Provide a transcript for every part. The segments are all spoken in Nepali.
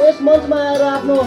यस मञ्चमा आएर आफ्नो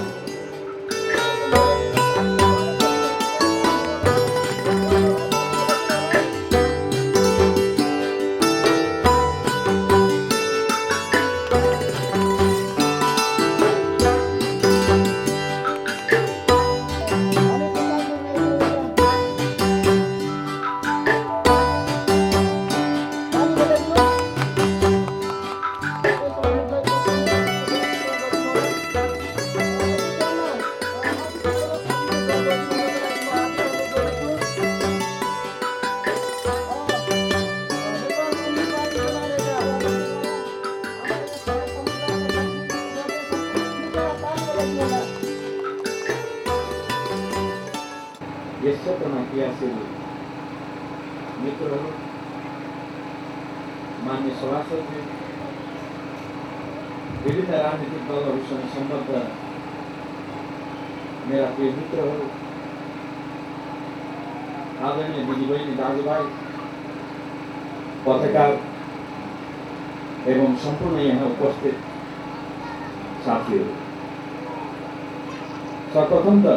यस क्षेत्रमा क्रियाशील मित्रहरू, मान्य सभासद, विभिन्न राजनीतिक दलहरूसँग सम्बद्ध मेरा प्रिय मित्रहरू, आदरणीय दिदीबहिनी दाजुभाइ, पत्रकार एवं सम्पूर्ण यहाँ उपस्थित साथीहरू, सर्वप्रथम त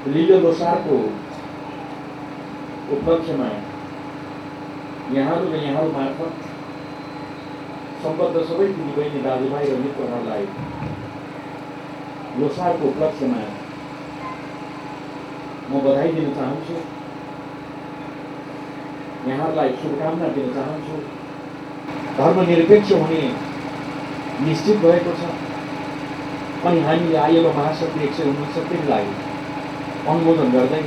लिलो लोसारको उपलक्ष्यमा यहाँहरू र यहाँहरू मार्फत सम्बद्ध सबै दिदीबहिनी दाजुभाइ र मित्रहरूलाई लोसारको उपलक्ष्यमा म बधाई दिन चाहन्छु, यहाँहरूलाई शुभकामना दिन चाहन्छु। धर्मनिरपेक्ष हुने निश्चित भएको छ अनि हामीले आईएलओ महासन्धि 169 लाई अनुमोदन गर्दै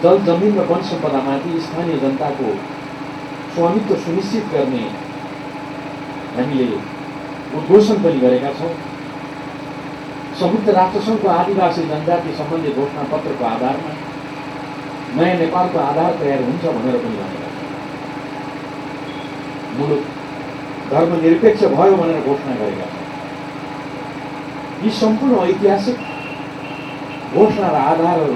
जल जमिन र वन सम्पदामाथि स्थानीय जनताको स्वामित्व सुनिश्चित गर्ने हामीले उद्घोषण पनि गरेका छौँ। संयुक्त राष्ट्रसङ्घको आदिवासी जनजाति सम्बन्धी घोषणा पत्रको आधारमा नयाँ नेपालको आधार तयार हुन्छ भनेर पनि भनेका छौँ। मुलुक धर्मनिरपेक्ष भयो भनेर घोषणा गरेका छौँ। यी सम्पूर्ण ऐतिहासिक घोषणा र आधारहरू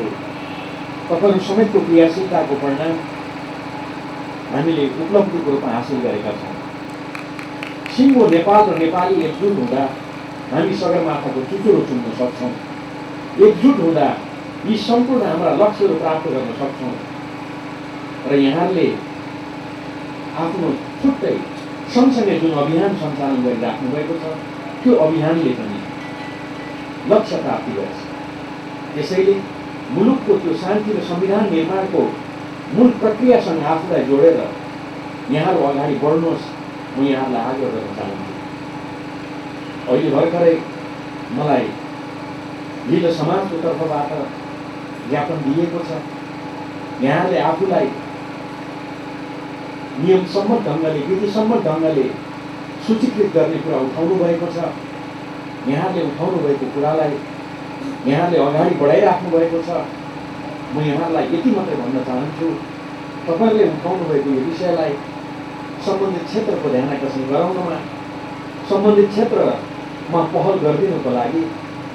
तपाईँहरू समेतको क्रियाशीलताको परिणाम हामीले उपलब्धिको रूपमा हासिल गरेका छौँ। सिङ्गो नेपाल र नेपाली एकजुट हुँदा हामी सगरमाथाको चुचुरो चुन्न सक्छौँ। एकजुट हुँदा यी सम्पूर्ण हाम्रा लक्ष्यहरू प्राप्त गर्न सक्छौँ र यहाँहरूले आफ्नो छुट्टै सँगसँगै जुन अभियान सञ्चालन गरिराख्नु भएको छ त्यो अभियानले पनि लक्ष्य प्राप्ति गर्छ। त्यसैले मुलुकको त्यो शान्ति र संविधान निर्माणको मूल प्रक्रियासँग आफूलाई जोडेर यहाँहरू अगाडि बढ्नुहोस्, म यहाँहरूलाई आग्रह गर्न चाहन्छु। अहिले भर्खरै मलाई लिलो समाजको तर्फबाट ज्ञापन दिएको छ। यहाँहरूले आफूलाई नियमसम्मत ढङ्गले, विधिसम्मत ढङ्गले सूचीकृत गर्ने कुरा उठाउनु भएको छ। यहाँले उठाउनु भएको कुरालाई यहाँले अगाडि बढाइराख्नु भएको छ। म यहाँलाई यति मात्रै भन्न चाहन्छु, तपाईँहरूले उठाउनु भएको यो विषयलाई सम्बन्धित क्षेत्रको ध्यानाकर्षण गराउनमा, सम्बन्धित क्षेत्रमा पहल गरिदिनुको लागि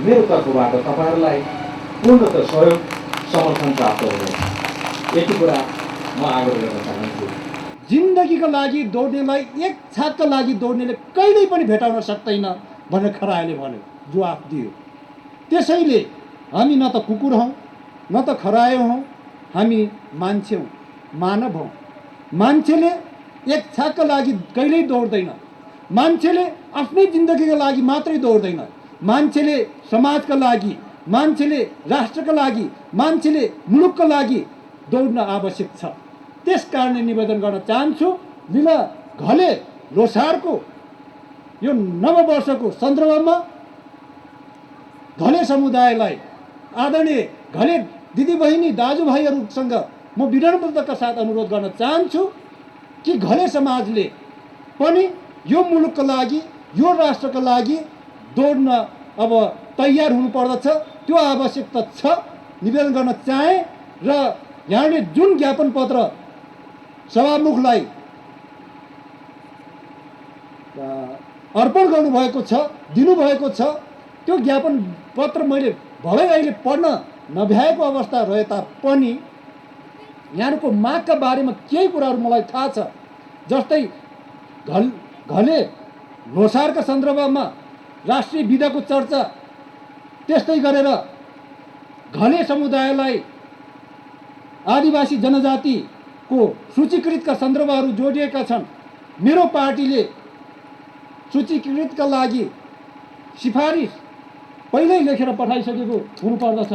मेरो तर्फबाट तपाईँहरूलाई पूर्णतः सहयोग समर्थन प्राप्त हुनेछ। यति कुरा म आग्रह गर्न चाहन्छु। जिन्दगीको लागि दौड्नेलाई एक छाकका लागि दौड्नेले कहिल्यै पनि भेटाउन सक्दैन भनेर खरायोले भन्यो, जवाफ दियो। त्यसैले हामी न त कुकुर हौँ न त खरायो हौँ, हामी मान्छे हौँ, मानव हौँ। मान्छेले एक छाकका लागि कहिल्यै दौड्दैन। मान्छेले आफ्नै जिन्दगीको लागि मात्रै दौड्दैन। मान्छेले समाजका लागि, मान्छेले राष्ट्रका लागि, मान्छेले मुलुकका लागि दौड्न आवश्यक छ। त्यस कारणले निवेदन गर्न चाहन्छु, लिला घले लोसारको यो नववर्षको सन्दर्भमा घले समुदायलाई, आदरणीय घले दिदीबहिनी दाजुभाइहरूसँग म विनम्रताका साथ अनुरोध गर्न चाहन्छु कि घले समाजले पनि यो मुलुकका लागि, यो राष्ट्रका लागि दौड्न अब तयार हुनुपर्दछ। त्यो आवश्यकता छ। निवेदन गर्न चाहे र यहाँले जुन ज्ञापन पत्र सभामुखलाई अर्पण गर्नुभएको छ, दिनुभएको छ, त्यो ज्ञापन पत्र मैले भलै अहिले पढ्न नभ्याएको अवस्था रहे तापनि यहाँको मागका बारेमा केही कुराहरू मलाई थाहा छ। जस्तै घले लोसारका सन्दर्भमा राष्ट्रिय विधाको चर्चा, त्यस्तै गरेर घले समुदायलाई आदिवासी जनजातिको सूचीकृतका सन्दर्भहरू जोडिएका छन्। मेरो पार्टीले सूचीकृतका लागि सिफारिस पहिल्यै लेखेर पठाइसकेको हुनुपर्दछ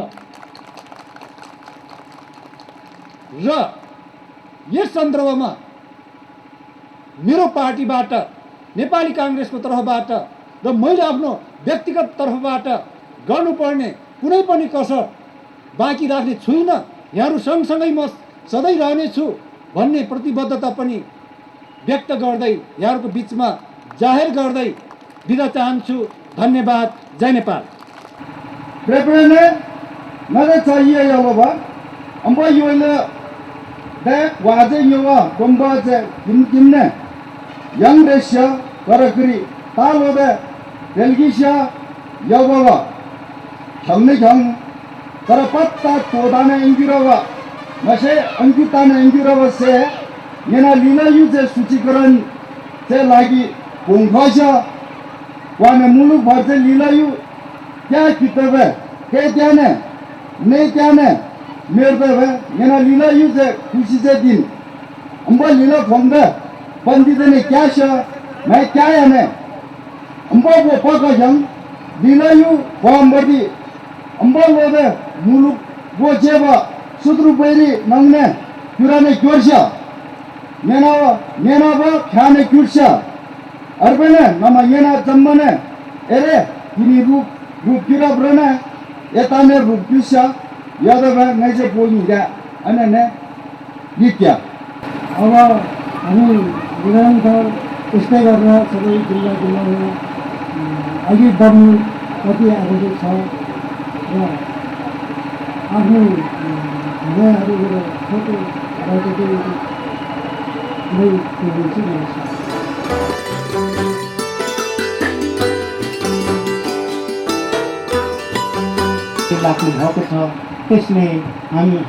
र यस सन्दर्भमा मेरो पार्टीबाट, नेपाली काङ्ग्रेसको तर्फबाट र मैले आफ्नो व्यक्तिगत तर्फबाट गर्नुपर्ने कुनै पनि कसर बाँकी राख्ने छुइनँ। यहाँहरू सँगसँगै म सधैँ रहनेछु भन्ने प्रतिबद्धता पनि व्यक्त गर्दै यहाँहरूको बिचमा जाहेर गर्दै बिदा चाहन्छु। धन्यवाद। जय नेपाल। Prepare nada चाहिए यो बाबा अम्बा यो ले दे वाजे यो वा गम्बा जे किमने yang resya karakri talo they delgisha यो बाबा हमने हम तरपत्ता तोदाने इंगिरावा मसे अंकिताने इंगिरावा से येना लीला युजे सूचीकरण से लागी कुंभाषा वाने मुलुक भर से लीला यु क्या किताब है क्या जाने नहीं जाने मेरे पे येना लीला युजे खुशी से दिन अम्बा लीला फंदे पंडित ने क्या शा मैं क्या याने अम्बा वो पका जंग लीला यु वाम्बडी अम्बा लोदे मुलुक वो जेबा सुद्रुपेरी नंगने पुराने क्योर्शा नेना बा खाने क्योर्शा अर्बने नमा येना जम्मने एरे किनी रूप किरा ब्रने एताने रूप क्योर्शा यादव नैसे बोली गा अने नित्या अब हामी निरन्तर यस्तै गरेर सबै जिल्लामा अघि बढ्नु कति आवश्यक छ र आफ्नो भनाइहरू छोटो राजनीति नै लाग्नु भएको छ। त्यसले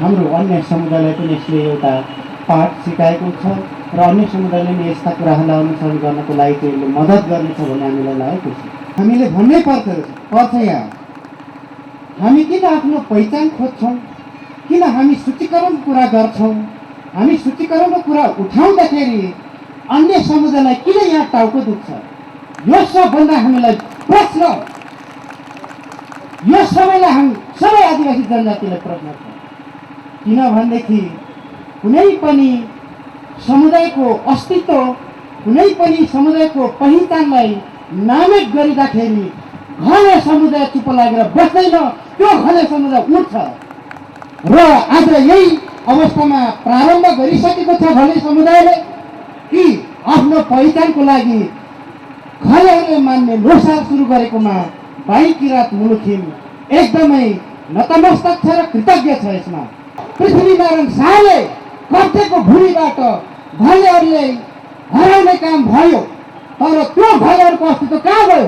हाम्रो अन्य समुदायलाई पनि यसले एउटा पाठ सिकाएको छ र अन्य समुदायले पनि यस्ता कुराहरूलाई अनुसरण गर्नको लागि चाहिँ यसले मद्दत गर्नेछ भन्ने हामीलाई लागेको छ। हामीले भन्नै पर्छ यहाँ हामी किन आफ्नो पहिचान खोज्छौँ, किन हामी सूचीकरणको कुरा गर्छौँ। हामी सूचीकरणको कुरा उठाउँदाखेरि अन्य समुदायलाई किन यहाँ टाउको दुख्छ, यो सबभन्दा हामीलाई प्रश्न, यो सबैलाई हामी सबै आदिवासी जनजातिलाई प्रश्न छ। किनभनेदेखि कुनै पनि समुदायको अस्तित्व, कुनै पनि समुदायको पहिचानलाई नामित गरिँदाखेरि घले समुदाय चुप लागेर बस्दैन, त्यो घले समुदाय उठ्छ र आज यही अवस्थामा प्रारम्भ गरिसकेको छ घले समुदायले कि आफ्नो पहिचानको लागि घलेहरूले मान्ने लोसार सुरु गरेकोमा भाइ किरात मुलुखिम एकदमै नतमस्तक छ र कृतज्ञ छ। यसमा पृथ्वीनारायण शाहले कब्जेको भूमिबाट घलेहरूले हराउने काम भयो, तर त्यो घलेहरूको अस्तित्व कहाँ गयो?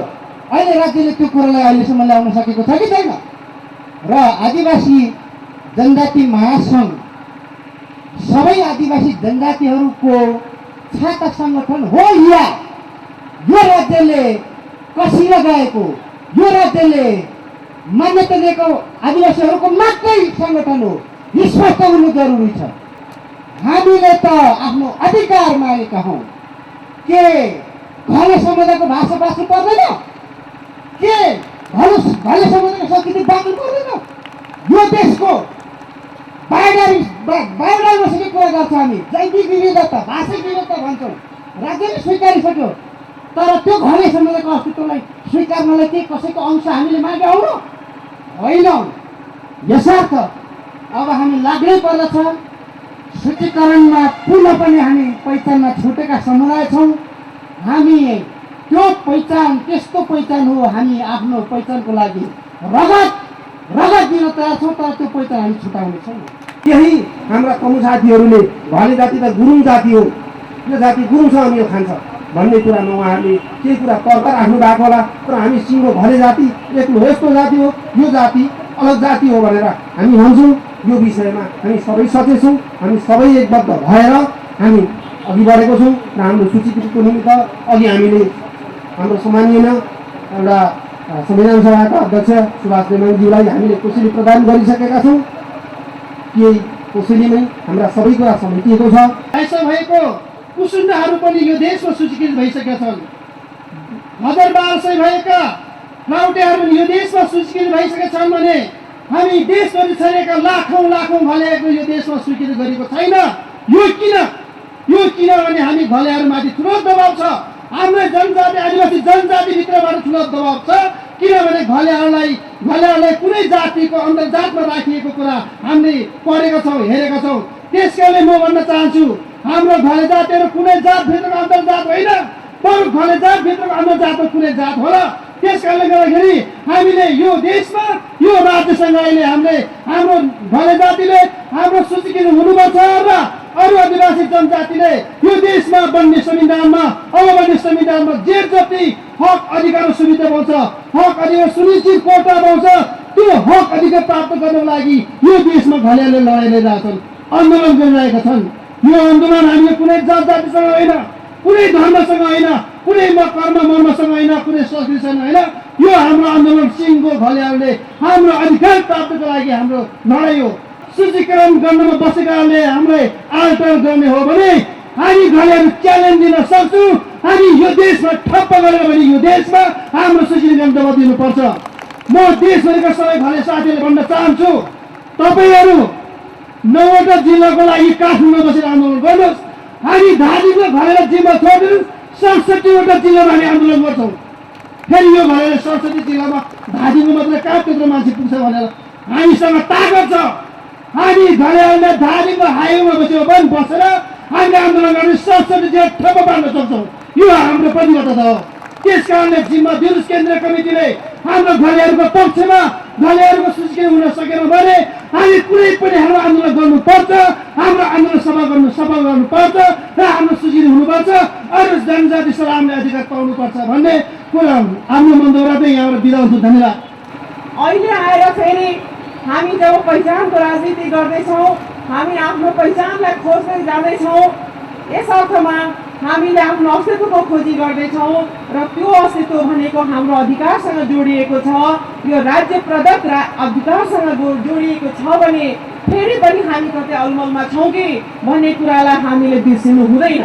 अहिले राज्यले त्यो कुरालाई अहिलेसम्म ल्याउन सकेको छ कि छैन? र आदिवासी जनजाति महासङ्घ सबै आदिवासी जनजातिहरूको छाता सङ्गठन हो या यो राज्यले कसी लगाएको, यो राज्यले मान्यता दिएको आदिवासीहरूको मात्रै सङ्गठन हो, यो स्पष्ट हुनु जरुरी छ। हामीले त आफ्नो अधिकार मागेका हौँ। के घले समुदायको भाषा बाँच्नु पर्दैन? के घले समुदायको संस्कृति बाँच्नु पर्दैन? यो देशको बायोडाइभर्सिटी कुरा गर्छ हामी, जैविक विविधता, भाषिक विविधता भन्छौँ, राज्यले स्वीकारिसक्यो। तर त्यो घले समुदायको अस्तित्वलाई स्वीकार्नलाई के कसैको अंश हामीले मागे हौ र होइन? यसर्थ अब हामी लाग्नै पर्दछ। सूचीकरणमा पुनः पनि हामी पहिचानमा छुटेका समुदाय छौँ। हामी त्यो पहिचान त्यस्तो पहिचान हो, हामी आफ्नो पहिचानको लागि रगत दिन तयार छौँ, तर त्यो पहिचान हामी छुटाउनेछौँ। यही हाम्रा कमु साथीहरूले घले जाति त गुरुङ जाति हो, यो जाति गुरुङ छ अनि यो खान्छ भन्ने कुरामा उहाँहरूले केही कुरा तर्क राख्नु भएको होला। तर हामी सिङ्गो घले जाति एक्लो यस्तो जाति हो, यो जाति अलग जाति हो भनेर हामी भन्छौँ। यो विषयमा हामी सबै सचेत छौँ। हामी सबै एकबद्ध भएर हामी अघि बढेको छौँ र हाम्रो सूचीकृतको निमित्त अघि हामीले हाम्रो सम्मानीय एउटा संविधान सभाका अध्यक्ष सुभाष नेमाङज्यूलाई हामीले कोसेली प्रदान गरिसकेका छौँ। यही कोसेलीमै हाम्रा सबै कुरा समेटिएको छ। ऐसा भएको कुसुण्डाहरू पनि यो देशमा सूचीकृत भइसकेका छन्। 1200 भएका राउटेहरू यो देशमा सूचीकृत भइसकेका छन् भने हामी देशभरि छरेका लाखौँ घलेहरूको यो देशमा स्वीकृत गरेको छैन। यो किनभने हामी घलेहरूमाथि ठुलो दबाब छ। हाम्रो जनजाति आदिवासी जनजातिभित्रबाट ठुलो दबाब छ। किनभने घलेहरूलाई कुनै जातिको अन्तर्जातमा राखिएको कुरा हामीले पढेका छौँ, हेरेका छौँ। त्यसकारणले म भन्न चाहन्छु, हाम्रो घले जातिहरू कुनै जातभित्रको अन्तर्जात होइन, बरु घले जातभित्रको अन्तर्जातको कुनै जात होला। त्यसकारणले गर्दाखेरि हामीले यो देशमा यो राज्यसँग अहिले हाम्रो घले जातिले हाम्रो सूचीकृत हुनुपर्छ र अरू आदिवासी जनजातिले यो देशमा बन्ने संविधानमा अब बन्ने संविधानमा जे जति हक अधिकार सुविधा पाउँछ, हक अधिकार सुनिश्चित कोटा पाउँछ, त्यो हक अधिकार प्राप्त गर्नको लागि यो देशमा घलेहरूले लडाइँ लडिरहेछन्, आन्दोलन गरिरहेका छन्। यो आन्दोलन हामीले कुनै जात जातिसँग होइन, कुनै धर्मसँग होइन, कुनै कर्म मर्मसँग होइन, कुनै संस्कृतिसँग होइन। यो हाम्रो आन्दोलन सिङ्गो घलेहरूले हाम्रो अधिकार प्राप्तको लागि हाम्रो लडाइँ हो। सूचीकरण गर्नमा बसेकाहरूले हामीलाई आल्टर गर्ने हो भने हामी घलेहरू च्यालेन्ज दिन सक्छौँ। हामी यो देशमा ठप्प गरेर भने यो देशमा हाम्रो सूचीकरण दबाब दिनुपर्छ। म देशभरिका सबै घले साथीहरूले भन्न चाहन्छु, तपाईँहरू 9वटा जिल्लाको लागि काठमाडौँ बसेर आन्दोलन गर्नुहोस्। हामी धादिङको घरेलाई जिम्मा छोडिदिनुहोस्। 67वटा जिल्लामा हामी आन्दोलन गर्छौँ। फेरि यो घरेले 67 जिल्लामा धादिङको मात्रै कहाँ त्यत्रो मान्छे पुग्छ भनेर हामीसँग ताकत छ। हामी घरेहरूले धादिङको हाइवेमा बसेर पनि बसेर हामीले आन्दोलन गर्ने 67 जिल्ला ठप्प पार्न सक्छौँ। यो हाम्रो प्रतिबद्धता हो। त्यस कारणले जिम्मा दिनुहोस् केन्द्रीय कमिटीले हाम्रो घलेहरूको पक्षमा। घलेहरूको सूचीकृत हुन सकेन भने हामी कुनै पनि हाम्रो आन्दोलन गर्नुपर्छ, हाम्रो आन्दोलन सफल गर्नुपर्छ र हाम्रो सूचीकृत हुनुपर्छ। अरू जनजाति सलामले अधिकार पाउनुपर्छ भन्ने कुरा आफ्नो मन्दौरामै यहाँबाट बिदा हुन्छु। धन्यवाद। अहिले आएर फेरि हामी जब पहिचानको राजनीति गर्दैछौँ, हामी आफ्नो पहिचानलाई खोज्दै जाँदैछौँ। यस अर्थमा हामीले आफ्नो अस्तित्वको खोजी गर्दैछौँ र त्यो अस्तित्व भनेको हाम्रो अधिकारसँग जोडिएको छ। यो राज्य प्रदत्त अधिकारसँग जोडिएको छ भने फेरि पनि हामी कतै अलमलमा छौँ कि भन्ने कुरालाई हामीले बिर्सिनु हुँदैन।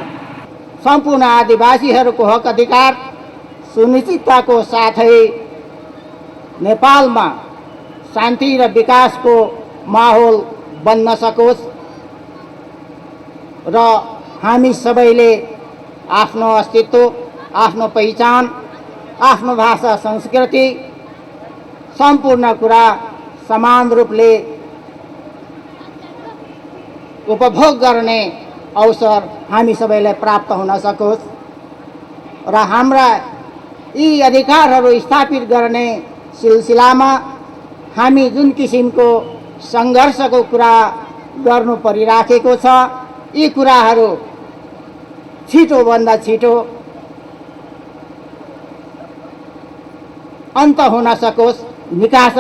सम्पूर्ण आदिवासीहरूको हक अधिकार सुनिश्चितताको साथै नेपालमा शान्ति र विकासको माहौल बन्न सकोस् र हामी सबैले आफ्नो अस्तित्व, आफ्नो पहिचान, आफ्नो भाषा, संस्कृति सम्पूर्ण कुरा समान रूपले उपभोग गर्ने अवसर हामी सबैलाई प्राप्त हुन सकोस् र हाम्रा यी अधिकारहरू स्थापित गर्ने सिलसिलामा हामी जुन किसिमको सङ्घर्षको कुरा गर्नु परिराखेको छ, यी कुराहरू छिटोभन्दा छिटो अन्त हुन सकोस्, निकास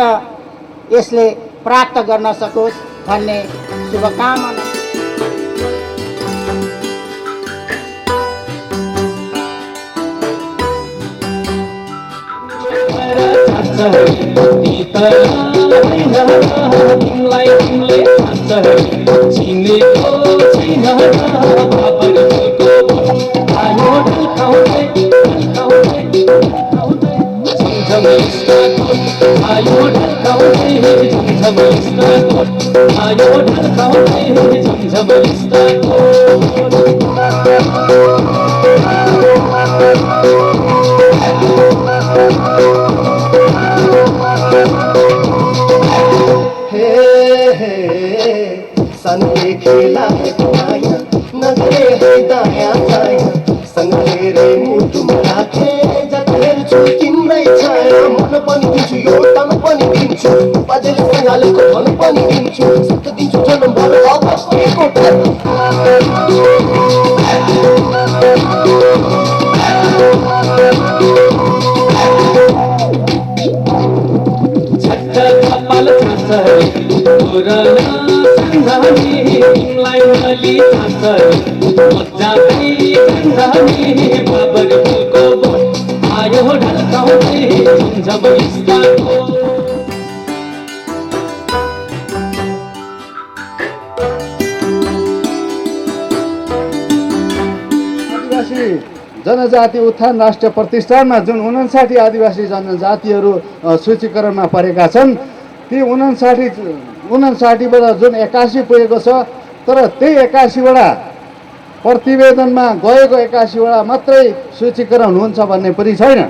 यसले प्राप्त गर्न सकोस् भन्ने शुभकामना। हे खान पनि दिन्छु यो तन पनि दिन्छु बाजेले सँगालेको धन पनि दिन्छु सत्य दिन्छु जन्मभर अब केको डर झट्ट कपाल छासरी पुराना सन्धानी तिमलाई नली छासरी मजाकै गन्धानी बाबर फुलको बोट आयो ढल्काउँदै जब इस्ताको आदिवासी जनजाति उत्थान राष्ट्रिय प्रतिष्ठानमा जुन 59 आदिवासी जनजातिहरू सूचीकरणमा परेका छन् ती 59बाट जुन 81 पुगेको छ तर त्यही 81बाट प्रतिवेदनमा गएको 81बाट मात्रै सूचीकरण हुन्छ भन्ने पनि छैन।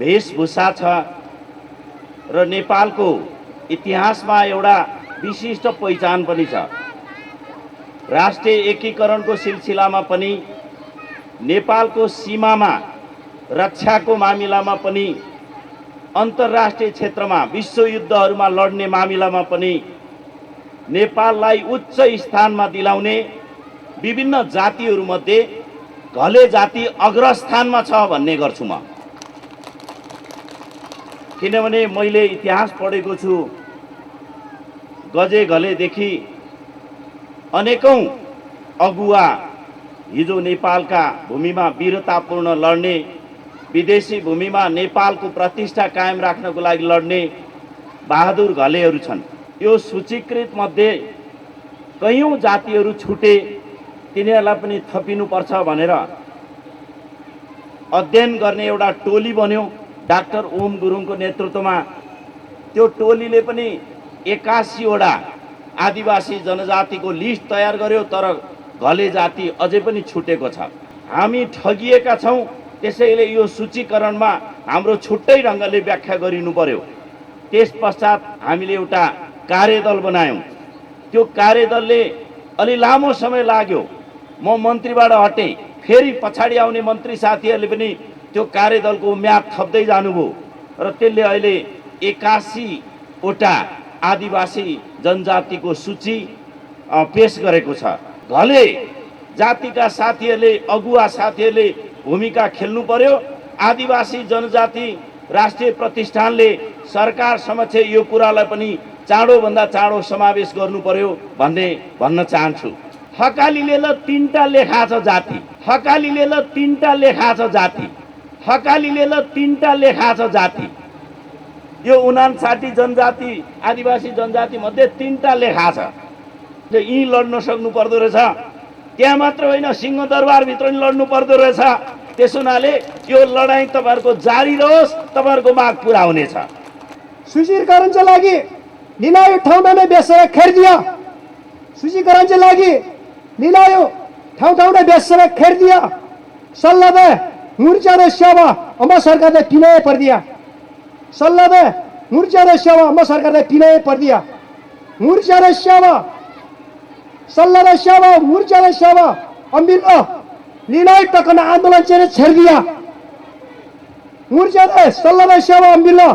वेशभूषा छ र नेपालको इतिहासमा एउटा विशिष्ट पहिचान पनि छ। राष्ट्रिय एकीकरणको सिलसिलामा पनि नेपालको सीमामा रक्षाको मामिलामा पनि अन्तर्राष्ट्रिय क्षेत्रमा विश्वयुद्धहरूमा लड्ने मामिलामा पनि नेपाललाई उच्च स्थानमा दिलाउने विभिन्न जातिहरूमध्ये घले जाति अग्रस्थानमा छ भन्ने गर्छु म। किनभने मैले इतिहास पढेको छु, गजे घलेदेखि अनेकौं अगुवा हिजो नेपालका भूमिमा वीरतापूर्ण लड्ने, विदेशी भूमिमा नेपालको प्रतिष्ठा कायम राख्नको लागि लड्ने बहादुर घलेहरू छन्। यो सूचीकृत मध्ये कयौं जातिहरू छुटे, तिनीहरूलाई पनि थपिनुपर्छ भनेर अध्ययन गर्ने एउटा टोली बन्यो डाक्टर ओम गुरुङको नेतृत्वमा। त्यो टोलीले पनि 81वटा आदिवासी जनजातिको लिस्ट तयार गर्यो, तर घले जाति अझै पनि छुटेको छ। हामी ठगिएका छौं, त्यसैले यो सूचीकरणमा हाम्रो छुट्टै ढङ्गले व्याख्या गरिनु पर्यो। त्यस पश्चात हामीले एउटा कार्यदल बनायौं। त्यो कार्यदलले अलि लामो समय लाग्यो। म मन्त्रीबाट हटेँ, फेरि पछाडि आउने मन्त्री साथीहरूले पनि त्यो कार्यदलको म्याद थप्दै जानुभयो र त्यसले अहिले 81वटा आदिवासी जनजातिको सूची पेश गरेको छ। घले जातिका साथीहरूले, अगुवा साथीहरूले भूमिका खेल्नु पर्यो। आदिवासी जनजाति राष्ट्रिय प्रतिष्ठानले सरकार समक्ष यो कुरालाई पनि चाँडोभन्दा चाँडो समावेश गर्नु पर्यो भन्न चाहन्छु। थकालीले ल 3टा लेखा छ जाति, थकालीले ल 3टा लेखा छ जाति, थकालीले ल 3टा लेखा छ जाति। यो 59 जनजाति आदिवासी जनजाति मध्ये 3टा लेखा छ। यी लड्न सक्नु पर्दो रहेछ। त्यहाँ मात्र होइन, सिंहदरबारभित्र पनि लड्नु पर्दो रहेछ। त्यसो हुनाले यो लडाईँ तपाईँहरूको जारी रहोस्, तपाईँहरूको माग पुरा हुनेछ। सूचीकरण चाहिँ लागि लिलायो ठाउँमा बेचेर खेर दियो, सूचीकरण चाहिँ लागि लिलायो ठाउँमा बेचेर खेर दियो। सल्लाह दे मुर्चा र सेवा अम्मा सरकारले पिनाए पर दिया, सल्लाह दे मुर्चा र सेवा अम्मा सरकारले पिनाए पर दिया। मुर्चा र सेवा, सल्लाह र सेवा, मुर्चा र सेवा अम्बिलो लिलायो टकन आंदोलन चाहिँ छेड़ दिया। मुर्चा र सल्लाह र सेवा अम्बिलो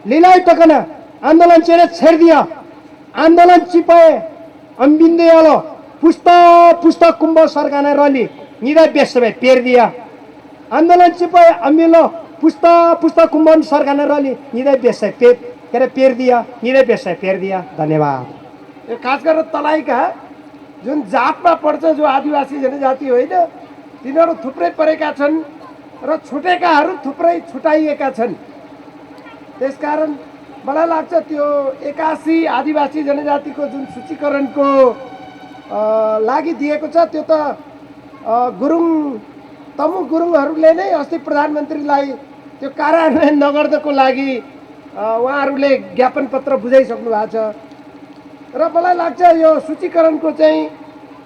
लिलायो टकन आंदोलन चाहिँ छेड़ दिया। आंदोलन चिपाए अम्बिंदे आलो पुस्ता पुस्ता कुंभ सरकार ने रली निरा बेसबे पेर दिया। आंदोलन चिपाए अम्बिलो पुस्ता पुस्ता कुंभ सरकार ने रली निरा बेसे पेर दिया, निरा बेसे पेर दिया। धन्यवाद। खास गरेर तलाईका जुन जातमा पर्छ, जो आदिवासी जनजाति होइन, तिनीहरू थुप्रै परेका छन् र छुटेकाहरू थुप्रै छुटाइएका छन्। त्यसकारण मलाई लाग्छ त्यो 81 आदिवासी जनजातिको जुन सूचीकरणको लागि दिएको छ, त्यो त तमु गुरुङहरूले नै अस्ति प्रधानमन्त्रीलाई त्यो कार्यान्वयन नगर्नको लागि उहाँहरूले ज्ञापन पत्र बुझाइसक्नु भएको छ। र मलाई लाग्छ यो सूचीकरणको चाहिँ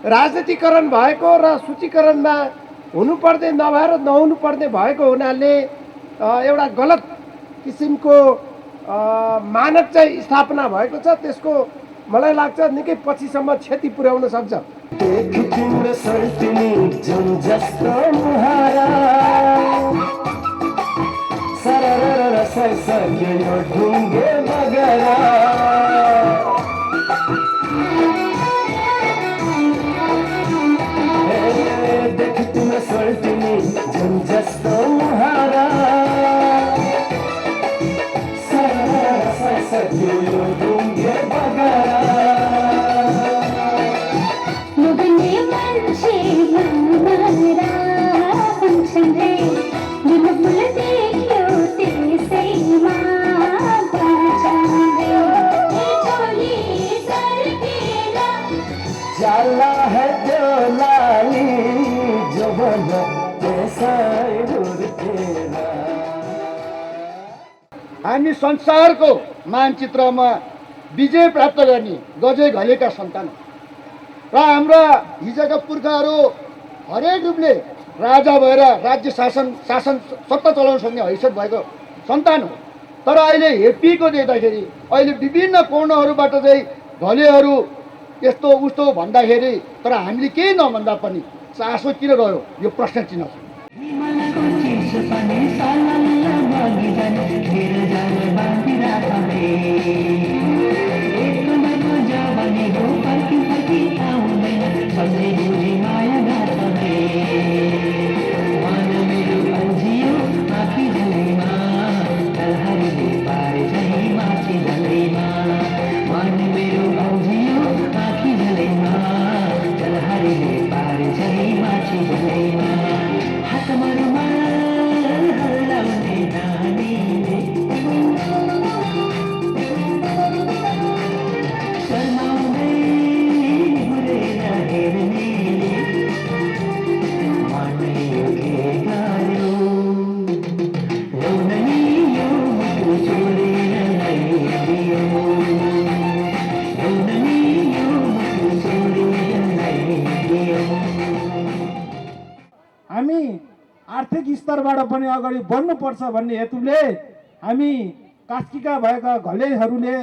राजनीतिकरण भएको र सूचीकरणमा हुनुपर्ने नभएर नहुनुपर्ने भएको हुनाले एउटा गलत किसिमको मानक चाहिँ स्थापना भएको छ। त्यसको मलाई लाग्छ निकै पछिसम्म क्षति पुर्याउन सक्छ। हामी संसारको मानचित्रमा विजय प्राप्त गर्ने गजै घलेका सन्तान र हाम्रा हिजोका पुर्खाहरू हरेक रूपले राजा भएर राज्य शासन सत्ता चलाउन सक्ने हैसियत भएको सन्तान हो। तर अहिले हेपिएको देख्दाखेरि अहिले विभिन्न कोणहरूबाट चाहिँ घलेहरू यस्तो उस्तो भन्दाखेरि तर हामीले केही नभन्दा पनि चासो किन रह्यो यो प्रश्न चिन्ह छ। हामी आर्थिक स्तरबाट पनि अगाडि बढ्नुपर्छ भन्ने हेतुले हामी कास्कीका भएका घलेहरूले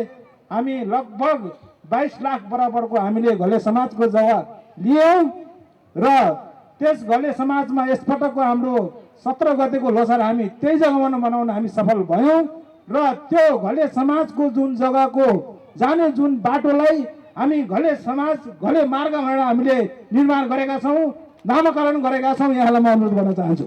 हामी लगभग 22 लाख बराबरको हामीले घले समाजको जग्गा लियौँ र त्यस घले समाजमा यसपटकको हाम्रो 17 गतेको लोसार हामी त्यही जग्गामा मनाउन हामी सफल भयौँ र त्यो घले समाजको जुन जग्गाको जाने जुन बाटोलाई हामी घले समाज घले मार्ग भनेर हामीले निर्माण गरेका छौँ, नामकरण गरेका छौँ। यहाँलाई म अनुरोध गर्न चाहन्छु।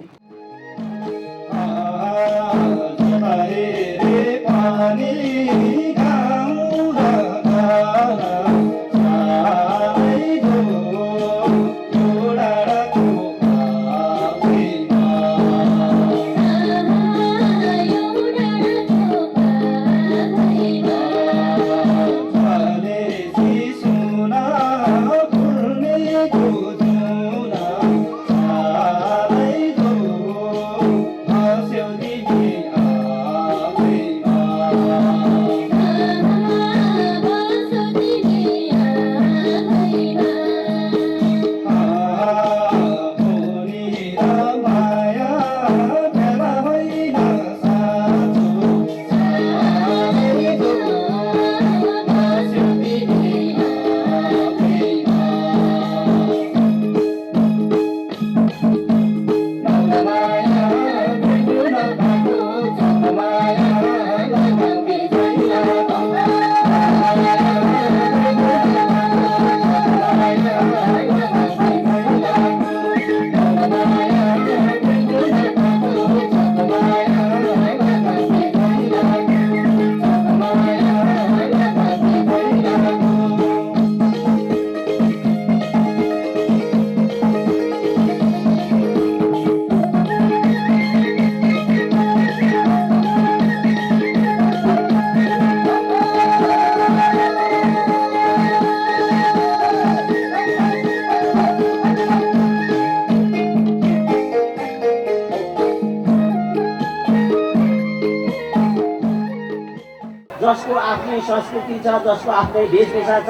जसको आफ्नै संस्कृति छ, जसको आफ्नै वेशभूषा छ।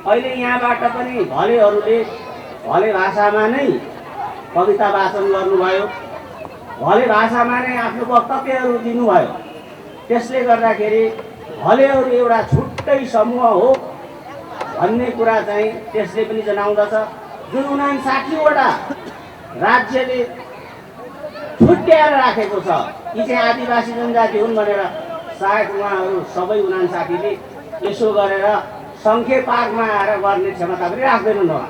अहिले यहाँबाट पनि भलेहरूले भले भाषामा नै कविता वाचन गर्नुभयो, भले भाषामा नै आफ्नो वक्तव्यहरू दिनुभयो। त्यसले गर्दाखेरि भलेहरू एउटा छुट्टै समूह हो भन्ने कुरा चाहिँ त्यसले पनि जनाउँदछ। जुन 59वटा राज्यले छुट्याएर राखेको छ यी चाहिँ आदिवासी जनजाति हुन् भनेर, सायद उहाँहरू सबै 59ले यसो गरेर सङ्ख्या पार्कमा आएर गर्ने क्षमता पनि राख्दैनन् होला।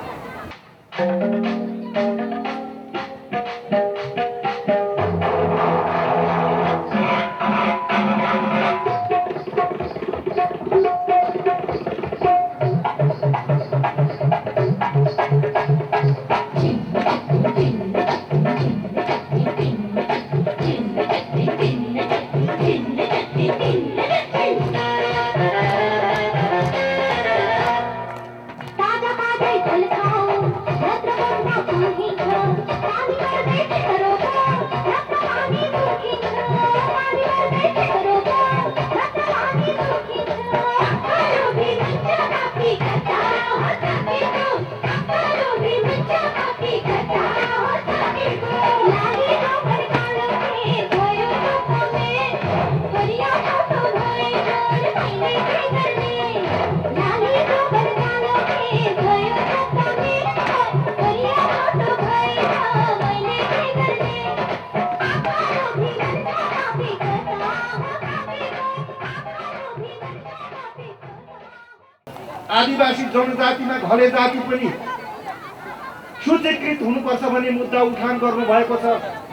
आदिवासी जनजातिमा घले जाति पनि सूचीकृत हुनुपर्छ भन्ने मुद्दा उठान गर्नुभएको छ।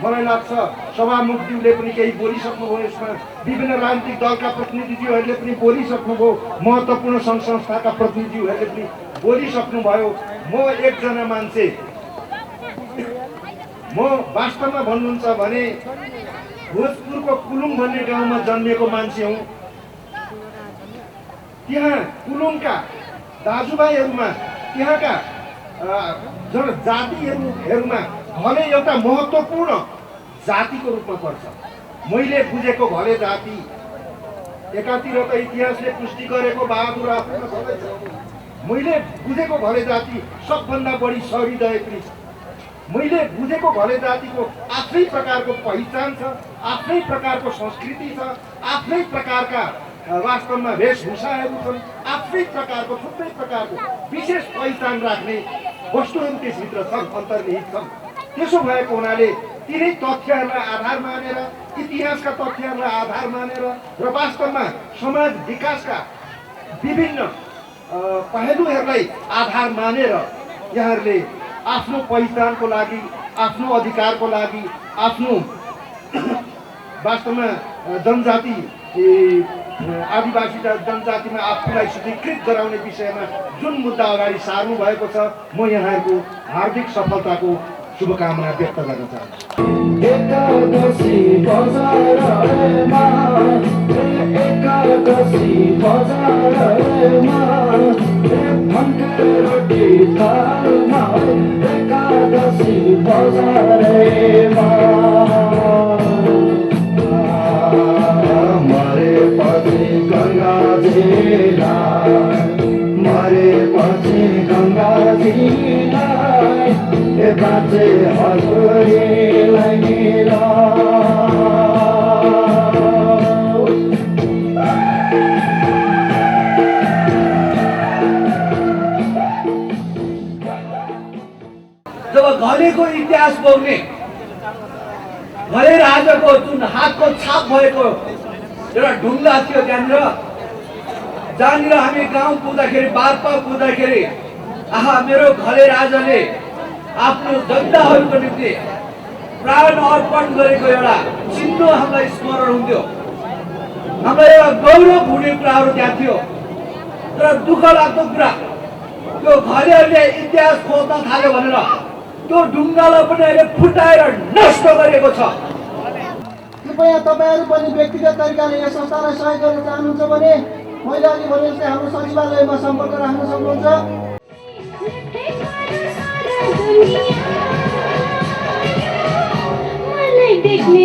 मलाई लाग्छ सभामुखज्यूले पनि केही बोलिसक्नुभयो, यसमा विभिन्न राजनीतिक दलका प्रतिनिधिज्यूहरूले पनि बोलिसक्नुभयो, महत्त्वपूर्ण सङ्घ संस्थाका प्रतिनिधिहरूले पनि बोलिसक्नुभयो। म एकजना मान्छे, म वास्तवमा भन्नुहुन्छ भने भोजपुरको कुलुङ भन्ने गाउँमा जन्मेको मान्छे हुँ। त्यहाँ कुलुङका दाजुभाइहरूमा, त्यहाँका जातिहरूमा घले एउटा महत्त्वपूर्ण जातिको रूपमा पर्छ। मैले बुझेको घले जाति एकातिर त इतिहासले पुष्टि गरेको बहादुर मैले बुझेको घले जाति सबभन्दा बढी सहृदय पनि छ। मैले बुझेको घले जातिको आफ्नै प्रकारको पहिचान छ, आफ्नै प्रकारको संस्कृति छ, आफ्नै प्रकारका वास्तवमा वेशभूषाहरू छन्, आफ्नै प्रकारको थुप्रै प्रकारको विशेष पहिचान राख्ने वस्तुहरू त्यसभित्र छन्, अन्तर्निहित छन्। त्यसो भएको हुनाले तिनै तथ्यहरूलाई आधार मानेर, इतिहासका तथ्यहरूलाई आधार मानेर र वास्तवमा समाज विकासका विभिन्न पहलुहरूलाई आधार मानेर यहाँहरूले आफ्नो पहिचानको लागि, आफ्नो अधिकारको लागि, आफ्नो वास्तवमा जनजाति आदिवासी जनजातिमा आफूलाई स्वीकृत गराउने विषयमा जुन मुद्दा अगाडि सार्नु भएको छ, म यहाँहरूको हार्दिक सफलताको शुभकामना व्यक्त गर्न चाहन्छु। एकादशी बजारमा फन्के रोटी थालमा एकादशी बजारमा मरेपछि गङ्गाजीलाई बाँचे हजुरलाई मिला। जब घलेको इतिहास बोल्ने घले राजाको जुन हातको छाप भएको एउटा ढुङ्गा थियो त्यहाँनिर, जहाँनिर हामी गाउँ पुग्दाखेरि, बारपा पुग्दाखेरि आहा मेरो घले राजाले आफ्नो जनताहरूको निम्ति प्राण अर्पण गरेको एउटा चिन्ह हामीलाई स्मरण हुन्थ्यो। हामीलाई एउटा गौरव हुने कुराहरू त्यहाँ थियो। तर दुःख लाग्दो कुरा, त्यो घलेहरूले इतिहास खोज्न थाल्यो भनेर त्यो ढुङ्गालाई पनि अहिले फुटाएर नष्ट गरेको छ। कृपया तपाईँहरू पनि व्यक्तिगत तरिकाले यस संस्थालाई सहयोग गर्न चाहनुहुन्छ भने मैले अघि भने जस्तै हाम्रो सचिवालयमा सम्पर्क राख्न सक्नुहुन्छ। देख्ने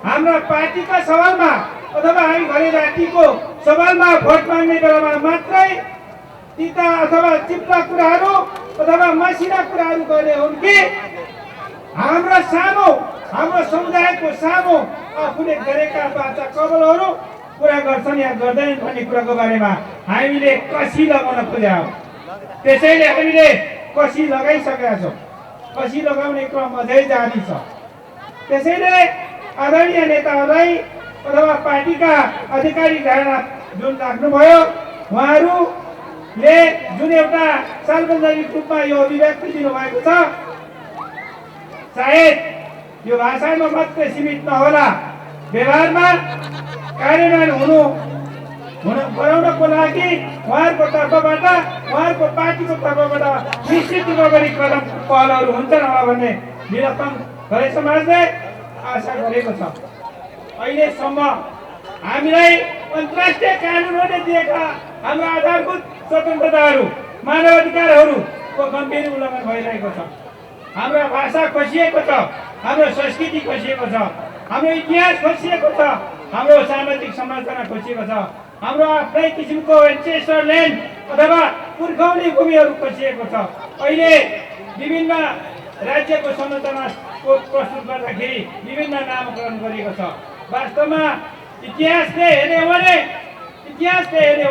हाम्रा पार्टीका सवालमा अथवा हामी घरे जातिको सवालमा भोट माग्ने बेलामा मात्रै तिता अथवा चिप्ला कुराहरू अथवा मसिना कुराहरू गर्ने हुन् कि हाम्रो समुदायको सानो आफूले गरेका बाचा कबलहरू पुरा गर्छन् या गर्दैनन् भन्ने कुराको बारेमा हामीले कसी लगाउन खोजेका हौँ। त्यसैले हामीले कसी लगाइसकेका छौँ। कसी लगाउने क्रम अझै जारी छ। त्यसैले आदरणीय नेताहरूलाई अथवा पार्टीका अधिकारी जुन राख्नुभयो उहाँहरूले जुन एउटा सार्वजनिक रूपमा यो अभिव्यक्ति दिनुभएको छ, सायद यो भाषामा मात्रै सीमित नहोला, व्यवहारमा कार्यान्वयन बनाउनको लागि उहाँहरूको तर्फबाट उहाँहरूको पार्टीको तर्फबाट निश्चित रूपमा पनि कदम पहलहरू हुन्छन् होला भन्ने निरन्तम घरे समाजले आशा गरेको छ। अहिलेसम्म हामीलाई अन्तर्राष्ट्रिय कानुनहरूले दिएका हाम्रो आधारभूत स्वतन्त्रताहरू मानव अधिकारहरूको गम्भीर उल्लङ्घन भइरहेको छ। हाम्रो भाषा खोसिएको छ, हाम्रो संस्कृति खोसिएको छ, हाम्रो इतिहास खोसिएको छ, हाम्रो सामाजिक संरचना खोसिएको छ, हाम्रो आफ्नै किसिमको एन्सेस्टर ल्यान्ड अथवा पुर्खौली भूमिहरू खोसिएको छ। अहिले विभिन्न राज्यको संरचनाको प्रस्तुत गर्दाखेरि विभिन्न नामकरण गरिएको छ। वास्तवमा इतिहासले हेर्ने हो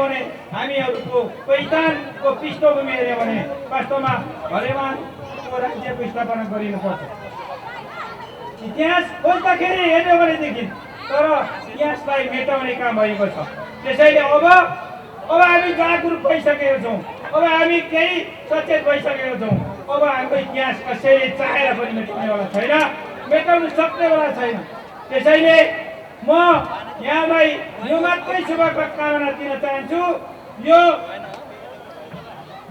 भने हामीहरूको पहिचानको पृष्ठभूमि हेर्ने भने वास्तवमा भलेमानको राज्यको स्थापना गरिनुपर्छ। इतिहास खोज्दाखेरि हेर्ने हो भनेदेखि तर इतिहासलाई मेटाउने काम भएको छ। त्यसैले अब हामी जागरुक भइसकेका छौँ, अब हामी केही सचेत भइसकेका छौँ। अब हाम्रो इतिहास कसैले चाहेर पनि मेटाउनेवाला छैन, मेटाउन सक्नेवाला छैन। त्यसैले म यहाँलाई यो मात्रै शुभकामना दिन चाहन्छु। यो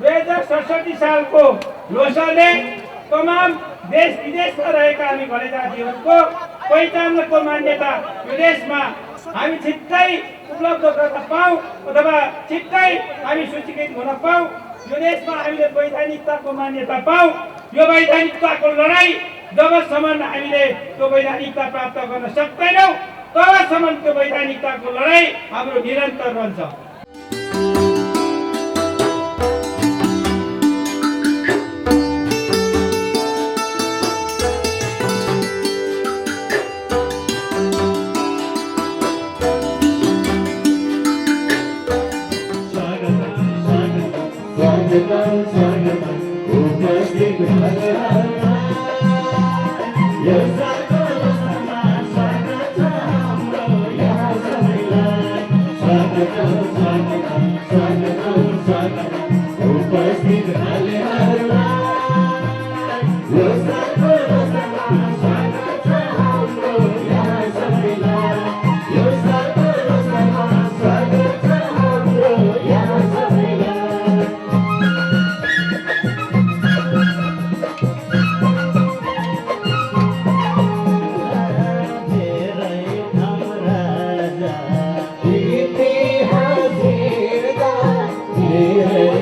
2067 सालको लोसारले तमाम देश विदेशमा रहेका हामी घरे जातिहरूको पहिचानको मान्यता यो देशमा हामी छिट्टै उपलब्ध गर्न पाऊँ अथवा छिट्टै हामी सूचीकृत हुन पाऊँ। यो देशमा हामीले वैधानिकताको मान्यता पाऊँ। यो वैधानिकताको लडाइँ जबसम्म हामीले त्यो वैधानिकता प्राप्त गर्न सक्दैनौँ तबसम्म त्यो वैधानिकताको लडाइँ हाम्रो निरन्तर रहन्छ। Yeah.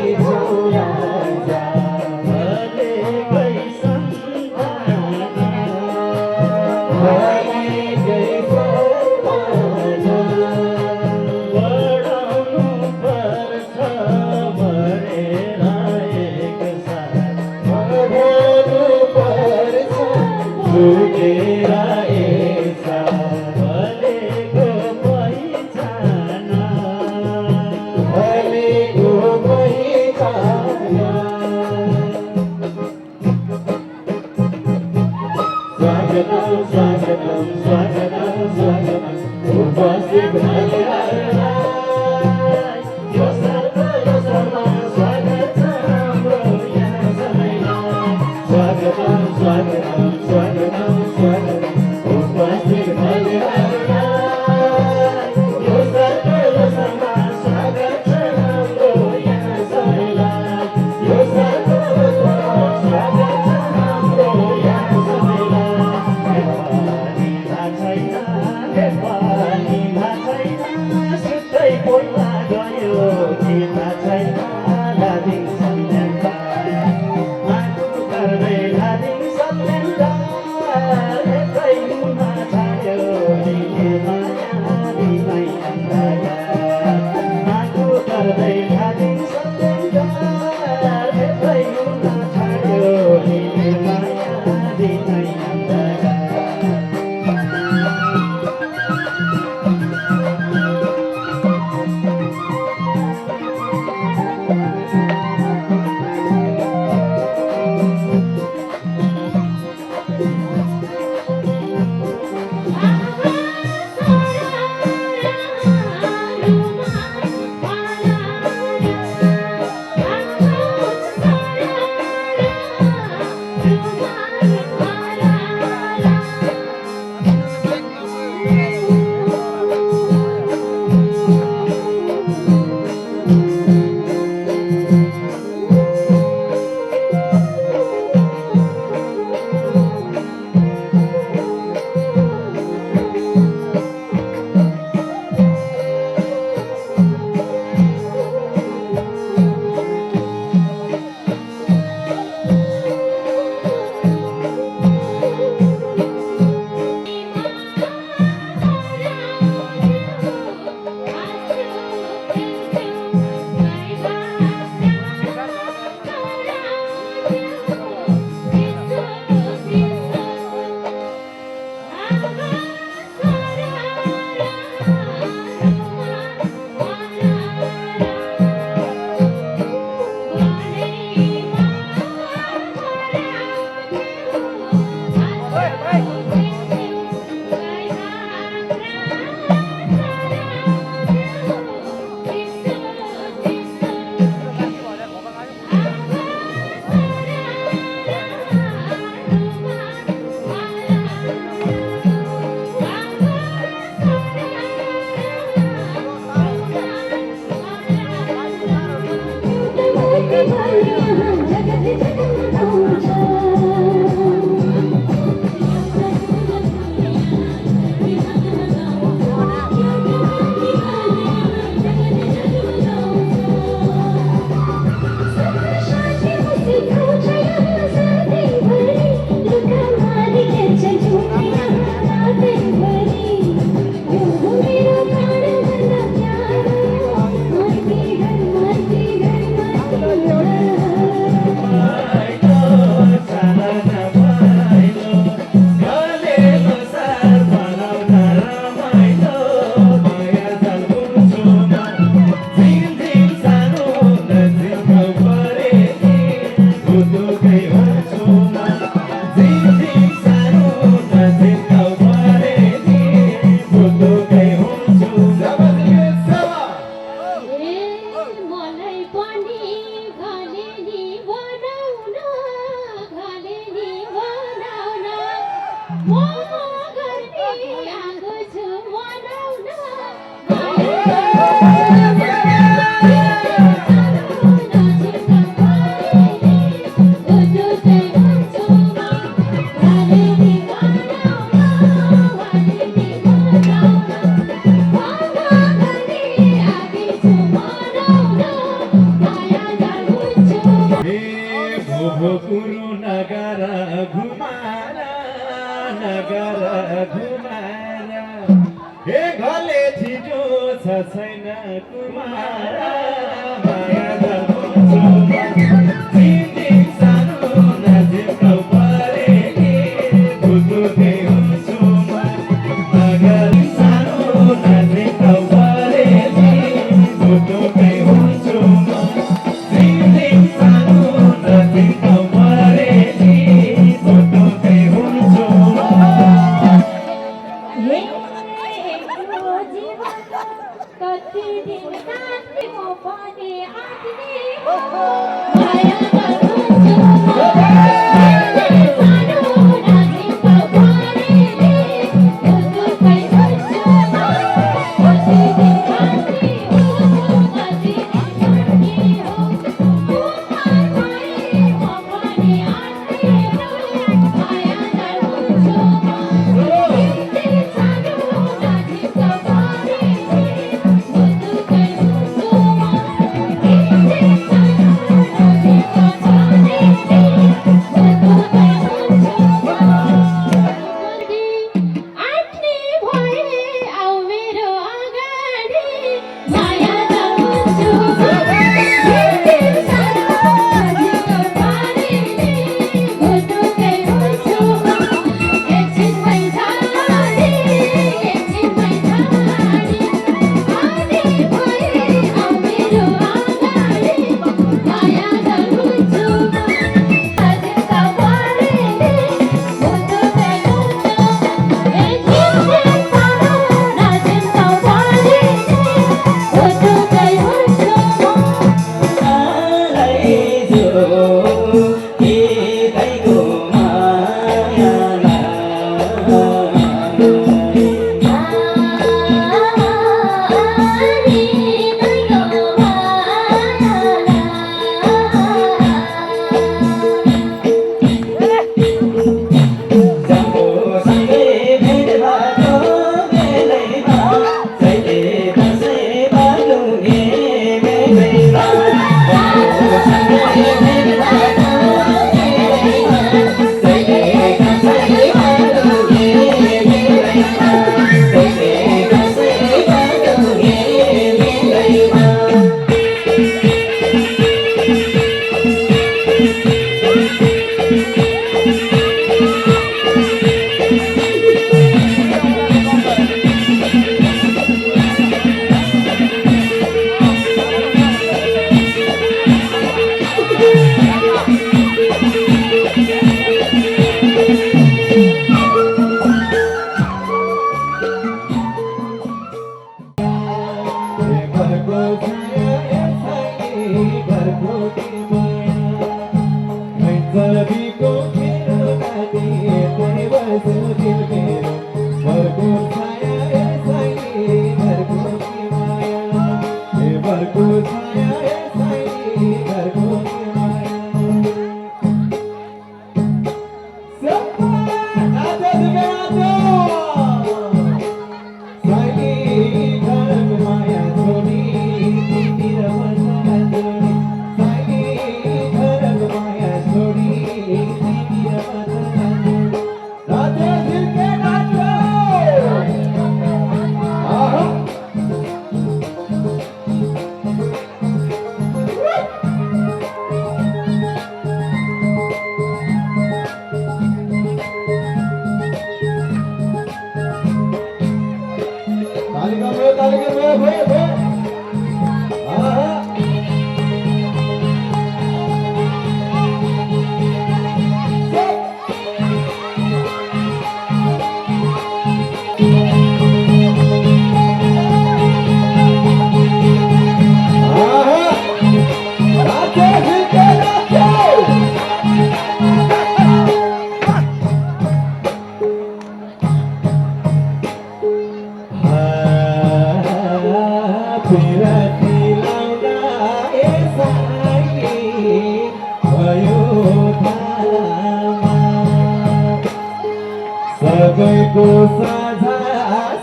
सबैको साझा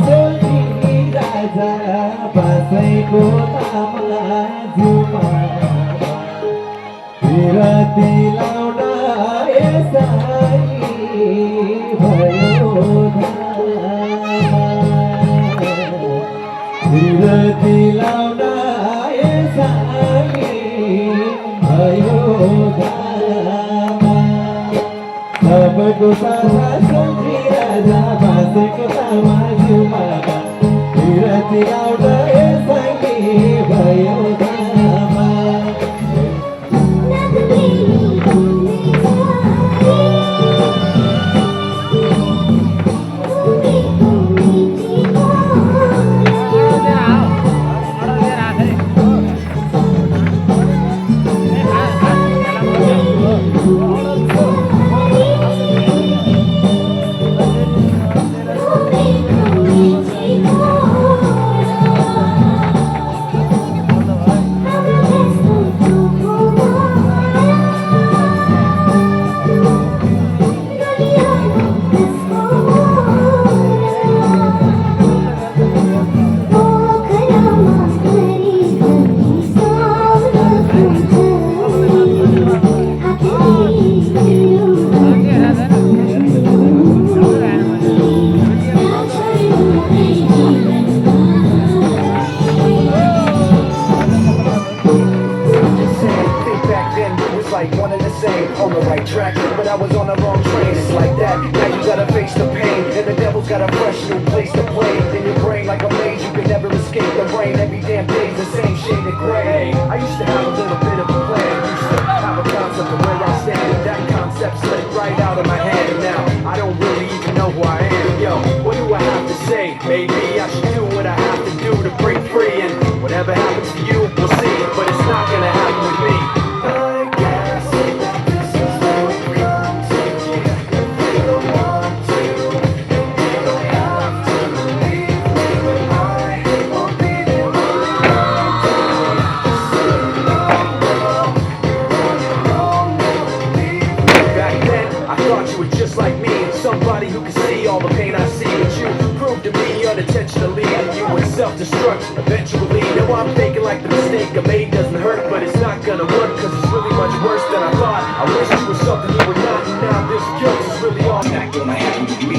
सोची राजा बासैको तामा झुमा विरती लाउन यसरी भयो विरती लाउन यसरी भयो सबैको साझा सोची राजा बासेको तामा झुमा विरती लाउन यसरी भयो on the right track, but I was on the wrong train. It's like that. Now you gotta face the pain, and the devil's got a fresh new place to play. In your brain like a maze, you can never escape the rain. Every damn day's the same shade of gray. I used to have a little bit of a plan. Used to have a concept of where I stand, and that concept slipped right out of my hand. And now I don't really even know who I am. Yo, what do I have to say? Maybe I should do what I have to do to break free. And whatever happens to you, we'll see. But it's not gonna happen with me. Somebody who can see all the pain I see, but you proved to me unintentionally that you would self-destruct eventually. Now I'm thinking like the mistake I made doesn't hurt, but it's not gonna work, cause it's really much worse than I thought. I wish you were something you were not, and now this guilt is really all that gonna happen to me.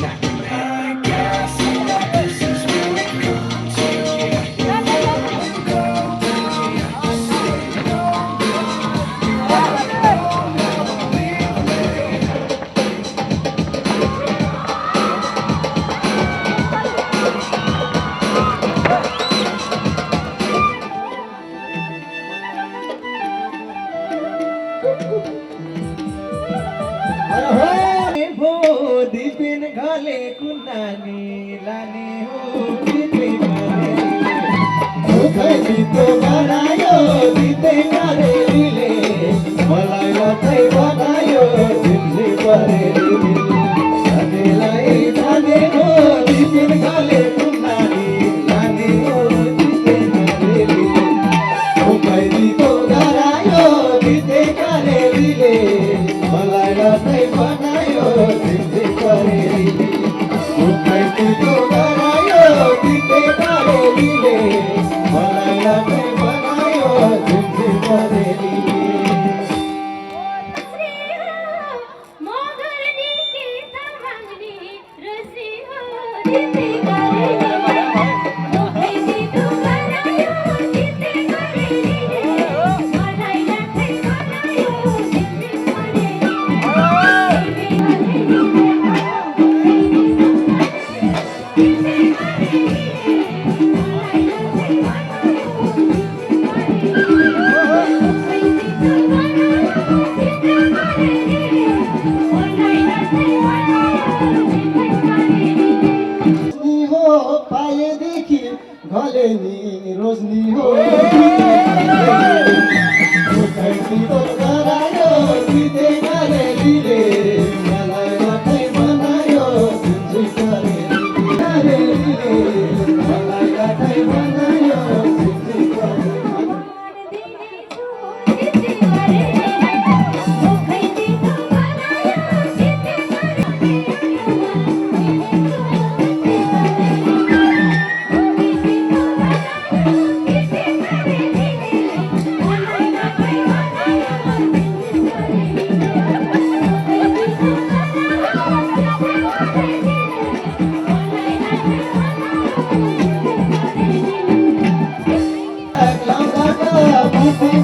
Dipin Ghale कुनानी लाने हो दिपिन घले मुखै तो बनायो दिते करे दिले मलाई लतै बनायो दिले परे सनेलाई जाने हो दिपिन घले कुनानी लाने हो दिपिन घले मुखै तो बनायो दिते करे दिले मलाई लतै बनायो दिले परे मुखै तो बनायो दिते करे दिले मलाई लतै बनायो दिले परे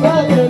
बाजे